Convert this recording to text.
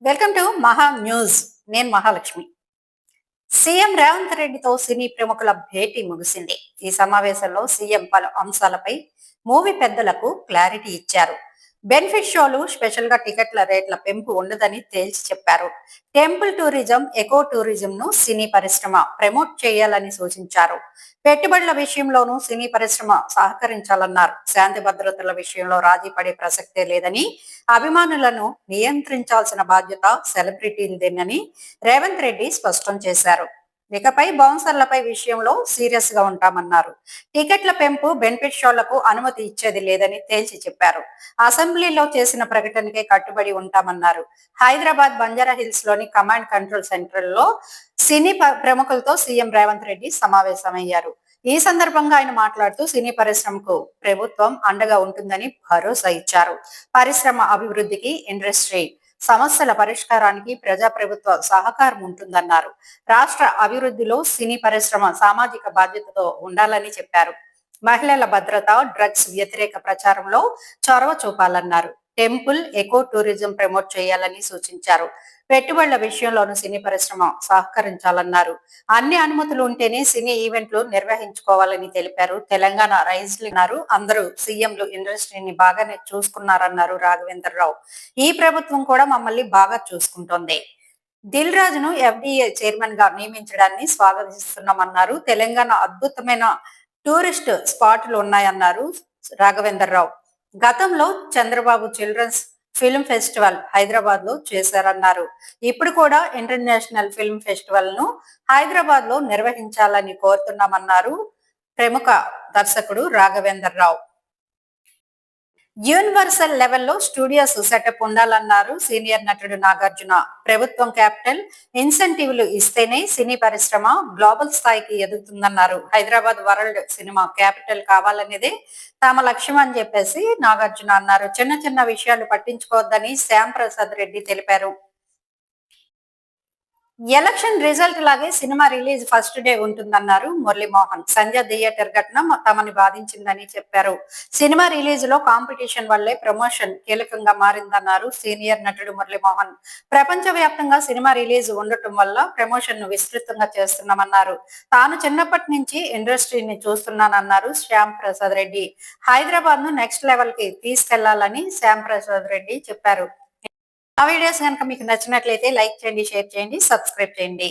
Welcome to మహా news. నేను Mahalakshmi. CM Revanth రెడ్డితో సినీ ప్రముఖుల భేటీ ముగిసింది. ఈ సమావేశంలో సీఎం పలు అంశాలపై మూవీ పెద్దలకు క్లారిటీ ఇచ్చారు. బెనిఫిట్ షోలు, స్పెషల్ గా టికెట్ల రేట్ల పెంపు ఉండదని తేల్చి చెప్పారు. టెంపుల్ టూరిజం, ఎకో టూరిజం ను సినీ పరిశ్రమ ప్రమోట్ చేయాలని సూచించారు. పెట్టుబడుల విషయంలోనూ సినీ పరిశ్రమ సహకరించాలన్నారు. శాంతి భద్రతల విషయంలో రాజీ పడే ప్రసక్తే లేదని, అభిమానులను నియంత్రించాల్సిన బాధ్యత సెలబ్రిటీలదేనని రేవంత్ రెడ్డి స్పష్టం చేశారు. ఇకపై బౌన్సర్లపై విషయంలో సీరియస్ గా ఉంటామన్నారు. టికెట్ల పెంపు, బెనిఫిట్ షోలకు అనుమతి ఇచ్చేది లేదని తేల్చి చెప్పారు. అసెంబ్లీలో చేసిన ప్రకటనకే కట్టుబడి ఉంటామన్నారు. హైదరాబాద్ బంజారా హిల్స్ లోని కమాండ్ కంట్రోల్ సెంటర్ లో సినీ ప్రముఖులతో సీఎం రేవంత్ రెడ్డి సమావేశమయ్యారు. ఈ సందర్భంగా ఆయన మాట్లాడుతూ సినీ పరిశ్రమకు ప్రభుత్వం అండగా ఉంటుందని భరోసా ఇచ్చారు. పరిశ్రమ అభివృద్ధికి, ఇండస్ట్రీ సమస్యల పరిష్కారానికి ప్రజాప్రభుత్వ సహకారం ఉంటుందన్నారు. రాష్ట్ర అభివృద్ధిలో సినీ పరిశ్రమ సామాజిక బాధ్యతతో ఉండాలని చెప్పారు. మహిళల భద్రత, డ్రగ్స్ వ్యతిరేక ప్రచారంలో చొరవ చూపాలన్నారు. టెంపుల్, ఎకో టూరిజం ప్రమోట్ చేయాలని సూచించారు. పెట్టుబడుల విషయంలోనూ సినీ పరిశ్రమ సహకరించాలన్నారు. అన్ని అనుమతులు ఉంటేనే సినీ ఈవెంట్లు నిర్వహించుకోవాలని తెలిపారు. తెలంగాణ రైజ్లున్నారు, అందరూ సీఎంలు ఇండస్ట్రీని బాగానే చూసుకున్నారన్నారు రాఘవేంద్రరావు. ఈ ప్రభుత్వం కూడా మమ్మల్ని బాగా చూసుకుంటోంది. దిల్ రాజును ఎఫ్డిఏ చైర్మన్ గా నియమించడాన్ని స్వాగతిస్తున్నామన్నారు. తెలంగాణ అద్భుతమైన టూరిస్ట్ స్పాట్లు ఉన్నాయన్నారు రాఘవేంద్రరావు. గతంలో Chandrababu children's film festival Hyderabad లో చేశారన్నారు. ఇప్పుడు కూడా ఇంటర్నేషనల్ ఫిల్మ్ ఫెస్టివల్ ను హైదరాబాద్ లో నిర్వహించాలని కోరుతున్నామన్నారు ప్రముఖ దర్శకుడు రాఘవేంద్రరావు. యూనివర్సల్ లెవెల్లో స్టూడియోస్ సెటప్ ఉండాలన్నారు సీనియర్ నటుడు నాగార్జున. ప్రభుత్వం క్యాపిటల్ ఇన్సెంటివ్లు ఇస్తేనే సినీ పరిశ్రమ గ్లోబల్ స్థాయికి ఎదుగుతుందన్నారు. హైదరాబాద్ వరల్డ్ సినిమా క్యాపిటల్ కావాలనేదే తమ లక్ష్యం అని చెప్పేసి నాగార్జున అన్నారు. చిన్న చిన్న విషయాలు పట్టించుకోవద్దని శ్యామ్ ప్రసాద్ రెడ్డి తెలిపారు. ఎలక్షన్ రిజల్ట్ లాగే సినిమా రిలీజ్ ఫస్ట్ డే ఉంటుందన్నారు మురళీమోహన్. సంజయ్ థియేటర్ ఘటన తమని బాధించిందని చెప్పారు. సినిమా రిలీజ్ లో కాంపిటీషన్ వల్లే ప్రమోషన్ కీలకంగా మారిందన్నారు సీనియర్ నటుడు మురళీమోహన్. ప్రపంచ వ్యాప్తంగా సినిమా రిలీజ్ ఉండటం వల్ల ప్రమోషన్ ను విస్తృతంగా చేస్తున్నామన్నారు. తాను చిన్నప్పటి నుంచి ఇండస్ట్రీని చూస్తున్నానన్నారు శ్యామ్ ప్రసాద్ రెడ్డి. హైదరాబాద్ ను నెక్స్ట్ లెవెల్ కి తీసుకెళ్లాలని శ్యామ్ ప్రసాద్ రెడ్డి చెప్పారు. ఆ వీడియోస్ కనుక మీకు నచ్చినట్లయితే లైక్ చేయండి, షేర్ చేయండి, సబ్స్క్రైబ్ చేయండి.